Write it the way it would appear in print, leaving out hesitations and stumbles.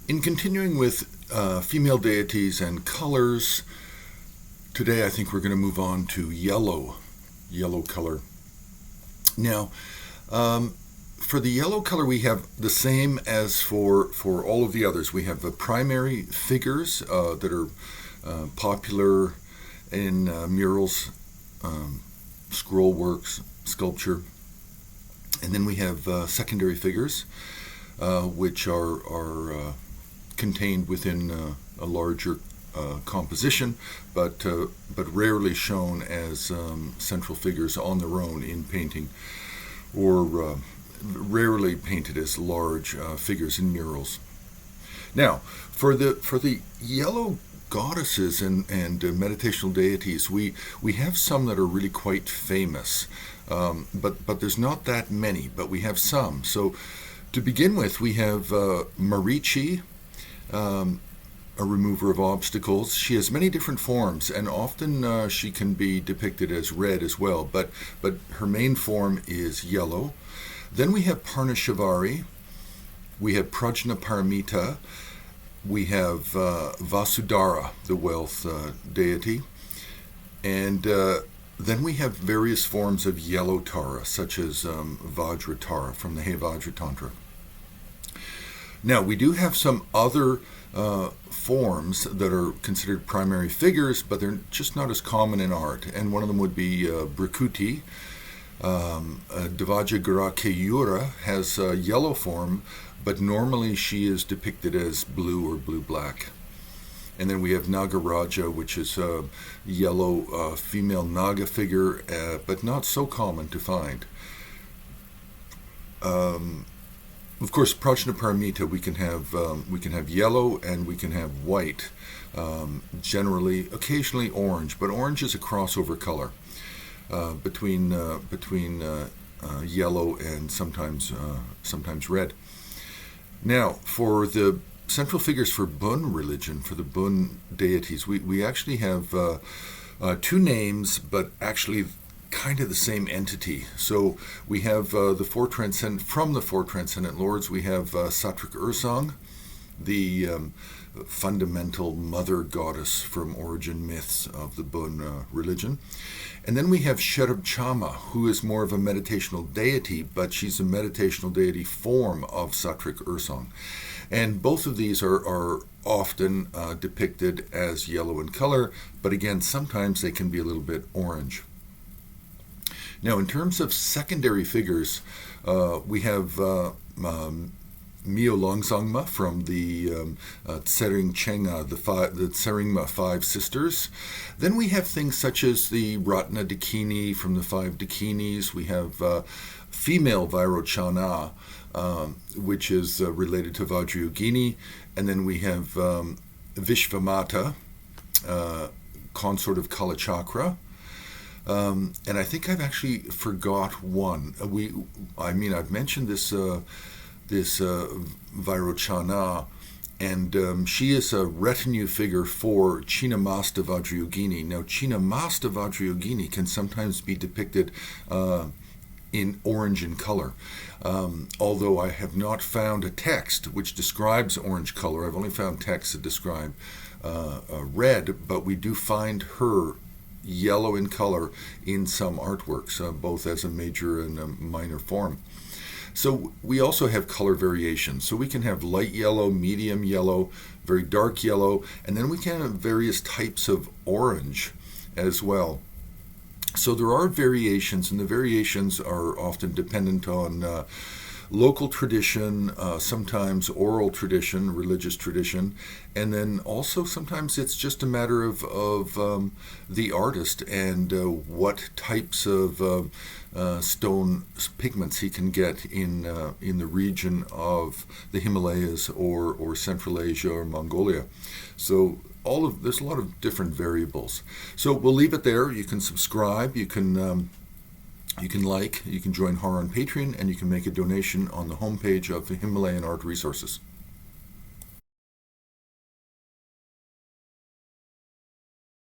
In continuing with female deities and colors, today I think we're going to move on to yellow color. Now, for the yellow color, we have the same as for all of the others. We have the primary figures that are popular in murals, scroll works, sculpture. And then we have secondary figures, which are contained within a larger composition, but rarely shown as central figures on their own in painting, or rarely painted as large figures in murals. Now, for the yellow goddesses and meditational deities, we have some that are really quite famous, but there's not that many, but we have some. So to begin with, we have Marichi, a remover of obstacles. She has many different forms, and often she can be depicted as red as well, but her main form is yellow. Then we have Parnashavari, we have Prajnaparamita, we have Vasudhara, the wealth deity, and then we have various forms of yellow Tara, such as Vajratara from the Hey Vajra Tantra. Now, we do have some other forms that are considered primary figures, but they're just not as common in art. And one of them would be Brikuti. Devajagara Keyura has a yellow form, but normally she is depicted as blue or blue-black. And then we have Nagaraja, which is a yellow female Naga figure, but not so common to find. Of course, Prajnaparamita, we can have yellow and we can have white. Generally, occasionally orange, but orange is a crossover color between yellow and sometimes red. Now, for the central figures for Bun religion, for the Bun deities, we actually have two names, but actually kind of the same entity. So we have from the four transcendent lords, we have Satric Ursang, the fundamental mother goddess from origin myths of the Bun religion. And then we have Sherab Chama, who is more of a meditational deity, but she's a meditational deity form of Satric Ursang. And both of these are often depicted as yellow in color, but again, sometimes they can be a little bit orange. Now, in terms of secondary figures, we have Mio Longzangma from the Tsering Chenga, the Tseringma Five Sisters. Then we have things such as the Ratna Dakini from the Five Dakinis. We have female Vairochana, which is related to Vajrayogini. And then we have Vishvamata, consort of Kalachakra. And I think I've actually forgot one. I've mentioned this Vairochana, and she is a retinue figure for Chinnamasta Vajrayogini. Now, Chinnamasta Vajrayogini can sometimes be depicted in orange in color. Although I have not found a text which describes orange color. I've only found texts that describe red, but we do find her yellow in color in some artworks, both as a major and a minor form. So we also have color variations. So we can have light yellow, medium yellow, very dark yellow, and then we can have various types of orange as well. So there are variations, and the variations are often dependent on local tradition, sometimes oral tradition, religious tradition, and then also sometimes it's just a matter of the artist and what types of stone pigments he can get in the region of the Himalayas or Central Asia or Mongolia. So there's a lot of different variables. So we'll leave it there. You can subscribe. You can like, you can join HAR on Patreon, and you can make a donation on the homepage of the Himalayan Art Resources.